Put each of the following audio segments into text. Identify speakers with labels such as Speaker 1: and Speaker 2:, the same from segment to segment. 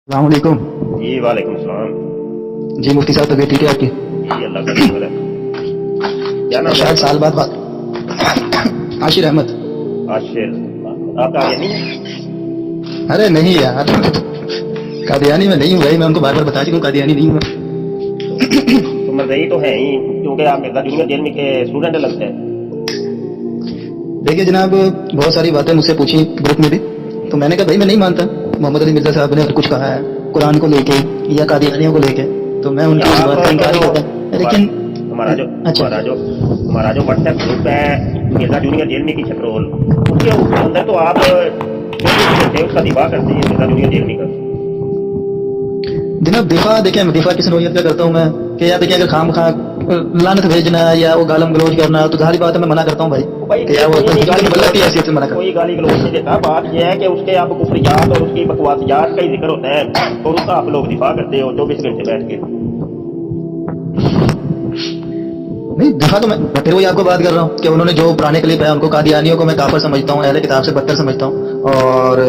Speaker 1: अस्सलाम वालेकुम।
Speaker 2: जी वालेकुम सलाम।
Speaker 1: जी मुफ्ती साहब, तबीयत ठीक है आपकी?
Speaker 2: जी अल्लाह का शुक्र है। क्या नाम है
Speaker 1: शायद
Speaker 2: आपका?
Speaker 1: साल बाद बात। आशिर अहमद।
Speaker 2: आशिर। आप कादियानी हैं?
Speaker 1: अरे नहीं यार, कादियानी में नहीं हूँ भाई, मैं उनको बार बार बता चुका हूँ कादियानी नहीं हूँ मैं।
Speaker 2: तो मरदई तो है ही, क्योंकि आप मिर्जा जूनियर जेल में के स्टूडेंट लगते हैं।
Speaker 1: देखिए जनाब, बहुत सारी बातें मुझसे पूछी ग्रुप में भी, तो मैंने कहा भाई मैं नहीं मानता मोहम्मद अली मिर्जा साहब ने कुछ कहा है कुरान को लेके या कादियानियों को लेके, तो मैं
Speaker 2: नहीं,
Speaker 1: उनकी उस
Speaker 2: आप
Speaker 1: बात का इनकार ही करता हूँ। लेकिन
Speaker 2: हमारा जो
Speaker 1: अच्छा,
Speaker 2: हमारा जो हमारा जो व्हाट्सएप ग्रुप है मिर्जा जूनियर जेल में की छतरोल, उसके अंदर तो आप उसका दिफा करते हैं मिर्जा जूनियर जेल में का।
Speaker 1: जनाब दिफा देखें, दिफा किस नौयत का करता हूँ मैं कि यार देखिए, अगर खाम खा लानत भेजना या वो गालम गलोच करना तो जाहिर बात है मैं मना करता हूँ भाई
Speaker 2: भाई
Speaker 1: कि यार वो
Speaker 2: कोई
Speaker 1: बल्ला की हैसियत से मना करता
Speaker 2: कोई गाली गलौज नहीं देता। बात यह है कि उसके आप कुफरियात और उसकी बकवासियात का ही जिक्र होता है और उसका आप लोग दिफा करते हो 24 घंटे बैठ के।
Speaker 1: नहीं, दिफा तो मैं फिर वही आपको बात कर रहा हूँ कि उन्होंने जो पुराने क्लिप है उनको कादियानियों को मैं काफर समझता हूँ, अहले किताब से बदतर समझता हूँ। और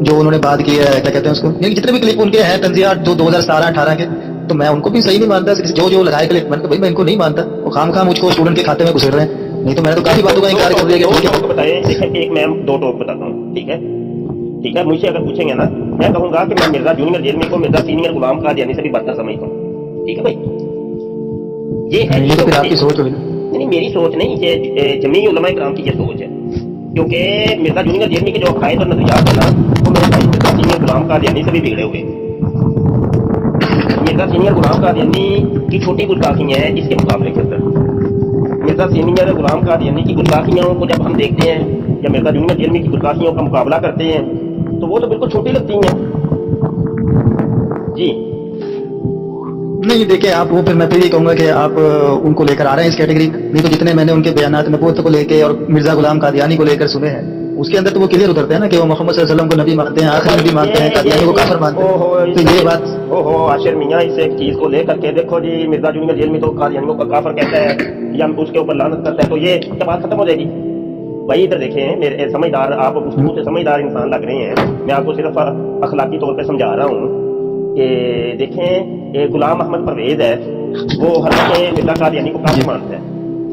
Speaker 1: जो उन्होंने बात की है क्या कहते हैं उसको, यानी जितने भी क्लिप उनके हैं तंजिया जो 2017-18 के, तो मैं उनको भी सही नहीं मानता। जो जो लगाए क्लिप मैंने कहा भाई मैं इनको नहीं मानता, वो खाम खाम मुझको स्टूडेंट के खाते में घुसेड़ रहे हैं। नहीं तो मैंने तो काफी बातों का इनकार कर दिया कि
Speaker 2: दो
Speaker 1: ठीक है।
Speaker 2: टॉक बताए। देखिए एक मैं दो टॉक बताता हूँ, ठीक है? ठीक है, मुझसे अगर पूछेंगे ना, मैं कहूंगा कि मैं मिर्जा जूनियर जेल में को मिर्जा सीनियर गुलाम कादियानी से भी बदतर समझता हूँ। ठीक है भाई, ये है
Speaker 1: ये तो फिर आपकी सोच होगी ना।
Speaker 2: नहीं, मेरी सोच नहीं, ये जमी उलमा इकराम की ये सोच है। क्योंकि मिर्जा जूनियर जेल में के जो अकायद और नजरियात है ना, वो मेरे भाई मिर्जा सीनियर गुलाम कादियानी से भी बिगड़े हुए। मिर्जा सीनियर गुलाम कादियानी की छोटी गुस्ताखियां हैं इसके मुकाबले के अंदर। मिर्जा सीनियर गुलाम कादियानी की गुस्ताखियों को जब हम देखते हैं या मिर्जा जूनियर जेल में की गुस्ताखियों का मुकाबला करते हैं तो वो तो बिल्कुल छोटी लगती हैं जी।
Speaker 1: नहीं देखिए आप, वो फिर मैं फिर ये कहूंगा कि आप उनको लेकर आ रहे हैं इस कैटेगरी में। नहीं तो जितने मैंने उनके बयानात नबूवत को लेके और मिर्जा गुलाम कादियानी को लेकर सुने हैं, उसके अंदर तो वो क्लियर उतरते हैं ना कि वो मोहम्मद सल्लल्लाहु अलैहि वसल्लम को नबी मानते हैं, आखिरी नबी मानते हैं, कादियानी को काफिर मानते हैं। तो ये बात
Speaker 2: ओहो आशिर मियाँ, इस एक चीज को लेकर के देखो जी, मिर्जा जूनियर जेल में तो कादियानियों का काफिर कहता है या उसके ऊपर लानत करता है, तो ये क्या बात खत्म हो जाएगी? भाई इधर देखें, मेरे समझदार, आप गुफ्तगू से समझदार इंसान लग रहे हैं, मैं आपको सिर्फ अखलाकी तौर पे समझा रहा हूँ कि देखें, ये गुलाम अहमद परवेज है, वो हजरत मिर्जा कादियानी को काफिर मानता है,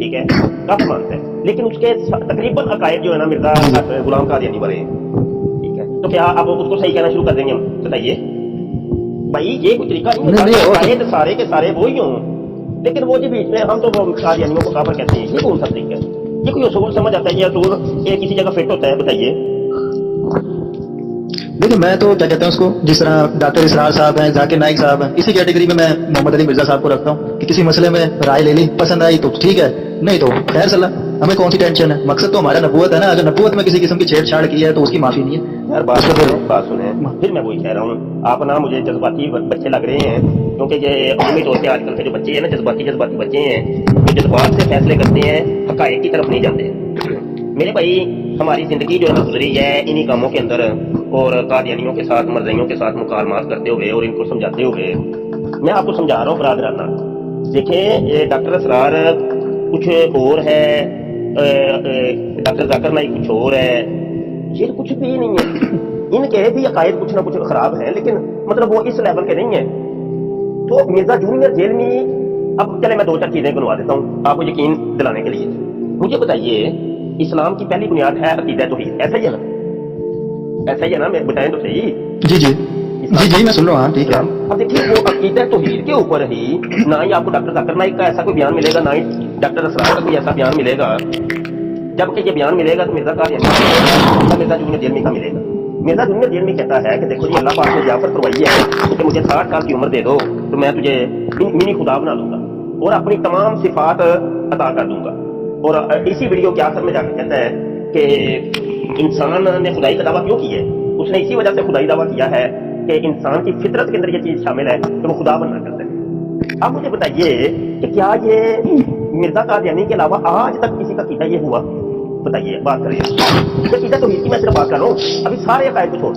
Speaker 2: ठीक है, काफिर मानता है, लेकिन उसके तकरीबन अकायद जो है ना मिर्जा गुलाम कादियानी बने हैं, ठीक है? तो क्या आप उसको सही कहना शुरू कर देंगे? हम बताइए भाई, ये कोई तरीका नहीं है। अकायद सारे के सारे वो ही हों, लेकिन वो जो बीच में हम तो कादियानियों को काफिर कहते हैं, ये कौन सा तरीका है? ये कोई असूल समझ आता है? ये असूल ये किसी जगह फिट होता है? बताइए।
Speaker 1: देखिए मैं तो क्या कहते हैं उसको, जिस तरह डॉक्टर इसरार साहब हैं, जाकिर नाइक साहब हैं, इसी कैटेगरी में मैं मोहम्मद अली मिर्जा साहब को रखता हूँ कि किसी मसले में राय ले ली, पसंद आई तो ठीक है, नहीं तो खैर सलाह, हमें कौन सी टेंशन है। मकसद तो हमारा नबूवत है ना, अगर नबूवत में किसी किस्म की छेड़छाड़ की है तो उसकी माफी नहीं है
Speaker 2: यार। बात सुने, फिर मैं वही कह रहा हूँ, आप ना मुझे जज्बाती बच्चे लग रहे हैं, क्योंकि ये अमूमी तौर पे आजकल के जो बच्चे हैं ना, जज्बाती बच्चे हैं, जो जज्बात से फैसले करते हैं, हकायक की तरफ नहीं जाते। मेरे भाई, हमारी जिंदगी जो है ना गुजरी है इन्हीं कामों के अंदर, और कादियानियों के साथ, मरज़इयों के साथ मुकालमात करते हुए और इनको समझाते हुए। मैं आपको समझा रहा हूँ बरादराना, देखें ये डॉक्टर असरार कुछ और है, डॉक्टर जाकिर नाइक कुछ और है, ये कुछ भी नहीं है। इनके भी अकायद कुछ ना कुछ खराब है, लेकिन मतलब वो इस लेवल के नहीं है। तो मिर्जा जूनियर जेल में, अब चले मैं दो चार चीजें गिनवा देता हूँ आपको यकीन दिलाने के लिए। मुझे बताइए, इस्लाम की पहली बुनियाद है अकीदा तौहीद, ऐसा ही है ना? ऐसा ही है ना? मैं बताएं तो सही।
Speaker 1: जी जी जी जी, मैं सुन रहा हूँ। हाँ ठीक है।
Speaker 2: अब देखिए, वो अकीदा तौहीद के ऊपर ही ना ही आपको डॉक्टर जाकिर नाइक का ऐसा कोई बयान मिलेगा, ना ही डॉक्टर असरार का कोई ऐसा बयान मिलेगा। जबकि ये बयान मिलेगा तो मिर्जा कादियानी, मिर्जा जूनियर जेल में का मिलेगा। मिर्जा जूनियर जेल में कहता है कि देखो जी, अल्लाह पाक ने जाफर करवाई है कि मुझे 60 साल की उम्र दे दो तो मैं तुझे मिनी खुदा बना दूंगा और अपनी तमाम सिफात अता कर दूंगा। और इसी वीडियो के आखिर में जाकर कहता है कि इंसान ने खुदाई का दावा क्यों किया है? उसने इसी वजह से खुदाई दावा किया है कि इंसान की फितरत के अंदर ये चीज शामिल है कि वो खुदा बनना चाहता है। अब मुझे बताइए कि क्या ये मिर्जा कादियानी के अलावा आज तक किसी का कीदा ये हुआ? बताइए, बात करिए। कीदा तो मैं सिर्फ बात कर रहा हूँ, अभी सारे अकायद को छोड़।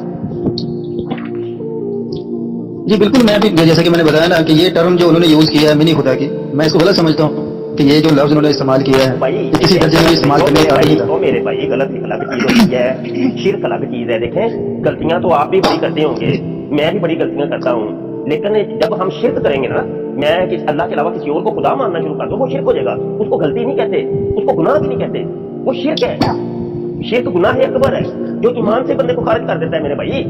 Speaker 1: जी बिल्कुल, मैं भी जैसा कि मैंने बताया ना कि ये टर्म जो उन्होंने यूज किया है मिनी खुदा की, मैं इसको गलत समझता हूँ कि ये जो लफ्ज उन्होंने इस्तेमाल किया है
Speaker 2: भाई
Speaker 1: किसी दर्जे में इस्तेमाल करने का नहीं था।
Speaker 2: तो मेरे भाई, गलत एक अलग चीज होती है, शिर्क अलग चीज है। देखें, गलतियां तो आप भी बड़ी करते होंगे, मैं भी बड़ी गलतियां करता हूँ, लेकिन जब हम शिरक करेंगे ना, मैं अल्लाह के अलावा किसी और को खुदा मानना शुरू कर दूं, वो शिरक हो जाएगा। उसको गलती नहीं कहते, उसको गुनाह भी नहीं कहते, वो शिरक है। शिरक गुनाह अकबर है जो ईमान से बंदे को खारिज कर देता है मेरे भाई।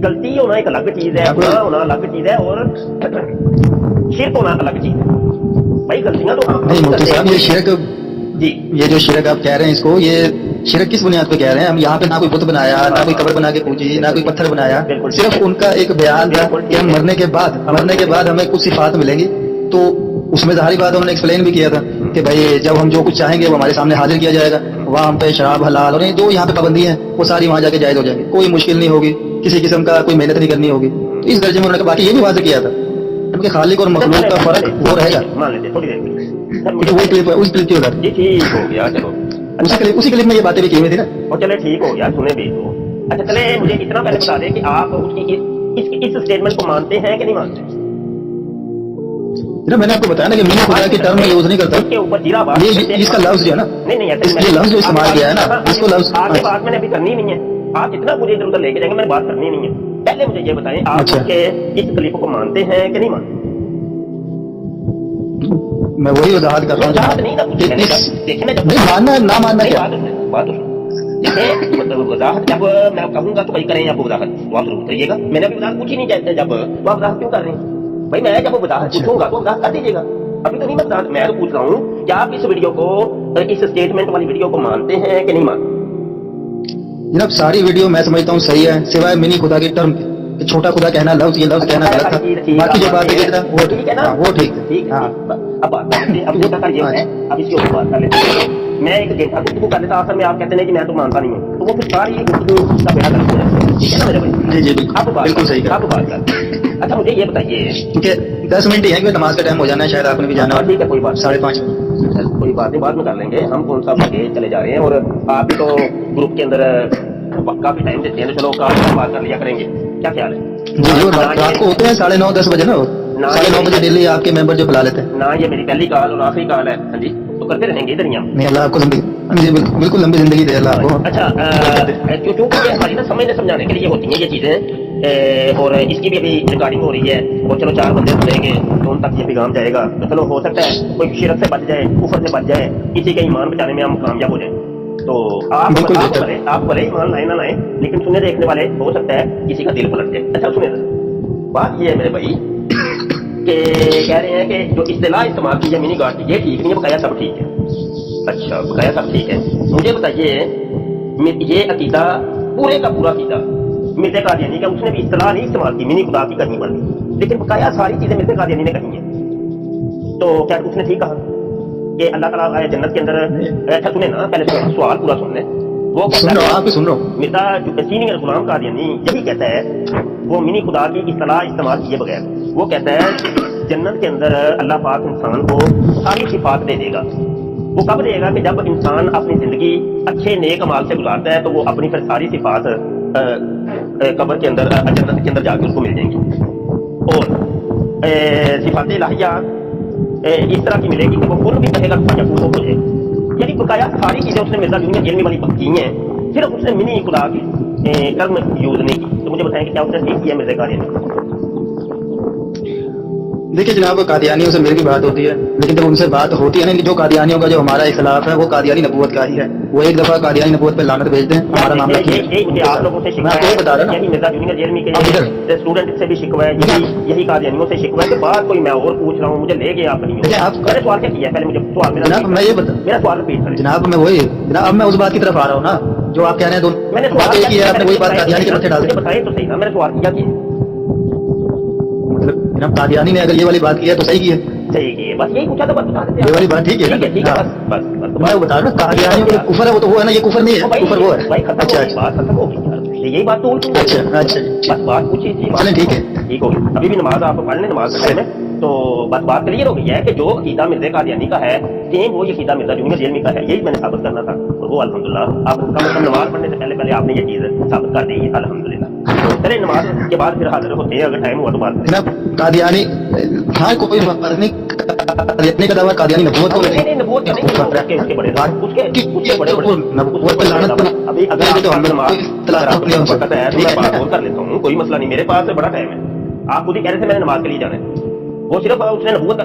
Speaker 2: गलती होना एक अलग चीज है, गुनाह होना अलग चीज है, और शिरक होना अलग चीज है भाई। गलतियां तो हम
Speaker 1: नहीं मुफ्ती साहब, ये शिरक,
Speaker 2: जी,
Speaker 1: ये जो शिरक आप कह रहे हैं इसको, ये शिरक किस बुनियाद पे कह रहे हैं? हम यहाँ पे ना कोई बुत बनाया, ना कोई कब्र बना के पूजी, ना कोई पत्थर बनाया, सिर्फ उनका एक बयान था कि हम मरने के बाद हमें कुछ सिफात मिलेंगी। तो उसमें ज़ाहिर बात उन्होंने एक्सप्लेन भी किया था कि भाई जब हम जो कुछ चाहेंगे वो हमारे सामने हाजिर किया जाएगा, वहाँ हम पे शराब हलाल और जो यहाँ पे पाबंदी है वो सारी वहाँ जाके जायज हो जाएंगी, कोई मुश्किल नहीं होगी, किसी किस्म का कोई मेहनत नहीं करनी होगी। तो इस दर्जे में उन्होंने बाकी ये भी वाज़ेह किया था क्योंकि खालिक और मखलूक का फर्क वो रहेगा।
Speaker 2: मान लेते थोड़ी देर
Speaker 1: तो वही क्लिप, उस क्लिप की होता
Speaker 2: जी, ठीक हो गया, चलो
Speaker 1: उसी क्लिप में ये बातें भी की हुई थी ना।
Speaker 2: और चले ठीक हो गया, सुने भी तो। अच्छा चले, मुझे इतना पहले बता दें कि आप उसकी इस स्टेटमेंट को मानते हैं कि नहीं मानते?
Speaker 1: मैंने आपको बताया ना कि मीना खुदा की टर्म में यूज नहीं करता।
Speaker 2: इसके ऊपर जीरा बात,
Speaker 1: ये इसका लफ्ज जो है ना,
Speaker 2: नहीं ऐसे
Speaker 1: ये लफ्ज जो इस्तेमाल किया है ना, इसको लफ्ज
Speaker 2: आगे बात मैंने अभी करनी नहीं है। आप जितना मुझे इधर उधर लेके जाएंगे, मैंने बात करनी नहीं है। पहले मुझे ये बताएं, आप उसके इस क्लिप को मानते हैं कि नहीं मानते?
Speaker 1: मैं वही वजाहत कर रहा हूँ। नहीं मानना ना मानना क्या
Speaker 2: बात देखिए, मतलब वजाहत जब मैं कहूंगा तो भाई करें आप वजाहत, तो आप जरूर करिएगा। मैंने अभी वजाहत पूछी नहीं चाहते, जब तो आप वजाहत क्यों कर रहे हैं भाई? मैं जब वजाहत पूछूंगा तो वजाहत कर दीजिएगा। अभी तो नहीं मैं तो पूछ रहा हूँ कि आप इस वीडियो को, इस स्टेटमेंट वाली वीडियो को मानते हैं कि नहीं मानते?
Speaker 1: जनाब सारी वीडियो मैं समझता हूँ सही है, सिवाय मिनी खुदा की टर्म के। छोटा खुदा कहना लफ्ज, ये लफ्ज कहना गलत था। बाकी जो बात है वो ठीक है ना, वो ठीक है।
Speaker 2: ठीक है, अब बात करते हैं। अब जो तक ये है, अब इसके ऊपर बात कर लेते हैं। मैं एक घंटा गुफ्तगू कर लेता, आखिर में आप कहते हैं कि मैं तो मानता नहीं हूँ, तो वो फिर सारी गुफ्तगू का बेड़ा गलत हो जाता है। ठीक है ना मेरे भाई?
Speaker 1: जी बिल्कुल सही है।
Speaker 2: आप बात कर। अच्छा मुझे ये बताइए,
Speaker 1: क्योंकि 10 मिनट ही है कि नमाज का टाइम हो जाना है, शायद आपने भी जाना।
Speaker 2: ठीक है, कोई बात
Speaker 1: 5:30
Speaker 2: कोई बात नहीं, बाद में कर लेंगे। हम कौन सा आगे चले जा रहे हैं, और आप भी तो ग्रुप के अंदर काफी टाइम देते हैं, तो चलो काफी बात कर लिया करेंगे। क्या ख्याल है?
Speaker 1: जी रात को होते हैं 9:30-10 बजे ना, 9:30 बजे डेली आपके मेंबर जो बुला लेते हैं
Speaker 2: ना। ये मेरी पहली कॉल और आखिरी कॉल है। हाँ जी, तो करते रहेंगे इधर ही हम।
Speaker 1: नहीं, अल्लाह आपको जिंदगी, जी बिल्कुल लंबी जिंदगी दे अल्लाह आपको।
Speaker 2: अच्छा, क्योंकि हमारी ना समझने समझाने के लिए होती हैं ये चीजें, और इसकी भी अभी रिकॉर्डिंग हो रही है, और चलो 4 बंदे सुनेंगे तो उन तक ये पैगाम जाएगा। तो चलो हो सकता है कोई शिरक से बच जाए, कुफर से बच जाए, किसी के ईमान बचाने में हम कामयाब हो जाए। तो आप भले ईमान लाए ना लाए, लेकिन सुनने देखने वाले हो सकता है किसी का दिल पलट जाए। अच्छा सुने, बात ये है मेरे भाई कि कह रहे हैं कि जो इस्तेलाह इस्तेमाल की है मिनी गॉड की, ये ठीक नहीं है, बकाया सब ठीक है। अच्छा, बकाया सब ठीक है। मुझे बताइए, ये अकीदा पूरे का पूरा अकीदा मिर्ज़ा कादियानी का, उसने भी इस्तेलाह नहीं इस्तेमाल की, मिनी खुदा की करनी पड़ गई, लेकिन बकाया सारी चीजें मिर्ज़ा कादियानी ने कही हैं। तो क्या उसने ठीक कहा कि अल्लाह ताला जन्नत के अंदर? अच्छा सुने ना, पहले सवाल पूरा सुन ले। वो
Speaker 1: सुन रहा हूँ।
Speaker 2: मिर्ज़ा जो सीनियर गुलाम कादियानी यही कहता है, वो मिनी खुदा की इस्तेलाह इस्तेमाल किए बगैर वो कहता है जन्नत के अंदर अल्लाह पाक इंसान को सारी सिफात दे देगा। वो कब देगा? कि जब इंसान अपनी जिंदगी अच्छे नेक अमाल से गुजारता है, तो वो अपनी फिर सारी सिफात कब्र के अंदर, जन्नत के अंदर जाके उसको मिल जाएंगी। और सिफात इलाहिया इस तरह की मिलेगी कि वो खुद भी कहेगा या खुद हो जाए। यानी बकाया सारी चीजें उसने मिर्ज़ा जुम्मे जेल वाली की हैं, सिर्फ उसने मिनी खुदा की टर्म यूज नहीं की। तो मुझे बताएं कि क्या उसने ठीक किया मिर्ज़ा कादियानी?
Speaker 1: देखिए जनाब, कादियानियों से मेरी भी बात होती है, लेकिन जब उनसे बात होती है ना कि जो कादियानियों का जो हमारा इख्लाफ है वो कादियानी नबूवत का ही है, वो एक दफा कादियानी नबूवत पे लानत भेज दें, हमारा मामला क्या है?
Speaker 2: मुझे आप लोगों से
Speaker 1: मैं आपको बता रहा
Speaker 2: हूँ, मिर्ज़ा जूनियर जेल के स्टूडेंट से भी शिकवा है, यही कादियानियों से शिकवा है। बात कोई मैं और पूछ रहा हूँ, मुझे ले गए आप नहीं। मैंने सवाल क्या किया? पहले मुझे सवाल मेरा सवाल रिपीट करें
Speaker 1: जनाब। मैं वही जनाब, अब मैं उस बात की तरफ आ रहा हूँ ना जो आप कह रहे हैं।
Speaker 2: मैंने
Speaker 1: बात एक ही है, आपने वही बात कादियानी के मत्थे डाल दी।
Speaker 2: बताइए तो सही ना, मैंने सवाल किया कि
Speaker 1: मतलब जनाब कादियानी ने अगर ये वाली बात की है तो सही की है,
Speaker 2: सही की है, बस यही पूछा था, बस बता देते हैं।
Speaker 1: ये वाली बात ठीक है,
Speaker 2: ठीक है, बस
Speaker 1: मैं बता रहा हूँ कादियानियों का कुफर है, वो तो वो है ना, ये कुफर नहीं है, कुफर वो है।
Speaker 2: अच्छा, बात खत्म हो गई, यही बात तो
Speaker 1: अच्छा,
Speaker 2: बस बात पूछी थी,
Speaker 1: चलें ठीक है,
Speaker 2: ठीक हो गई। अभी भी नमाज आप पढ़ लें, नमाज के टाइम में तो बस बात क्लियर हो गई है कि जो अकीदा मिर्ज़ा कादियानी का है, सेम वो ये अकीदा मिर्ज़ा जूनियर जेल का है। यही मैंने साबित करना था, और वो अल्हम्दुलिल्लाह आप कम से कम नमाज पढ़ने से पहले आपने ये चीज साबित कर दी, अल्हम्दुलिल्लाह। चले नमाज के बाद फिर हाजिर होते हैं, अगर टाइम हुआ तो बात
Speaker 1: कादियानी हाँ कोई बात नहीं, कादियानी का दावा कादियानी नबूवत को
Speaker 2: नहीं नबूवत का नहीं, उसके बड़े
Speaker 1: नबूवत पे लानत
Speaker 2: अभी अगर
Speaker 1: तो हम लोग
Speaker 2: है तो मैं बात और कर लेता हूँ, कोई मसला नहीं, मेरे पास बड़ा टाइम है। आप खुद ही कह रहे थे मैंने नमाज के लिए जाना है, वो सिर्फ उसने नबूवत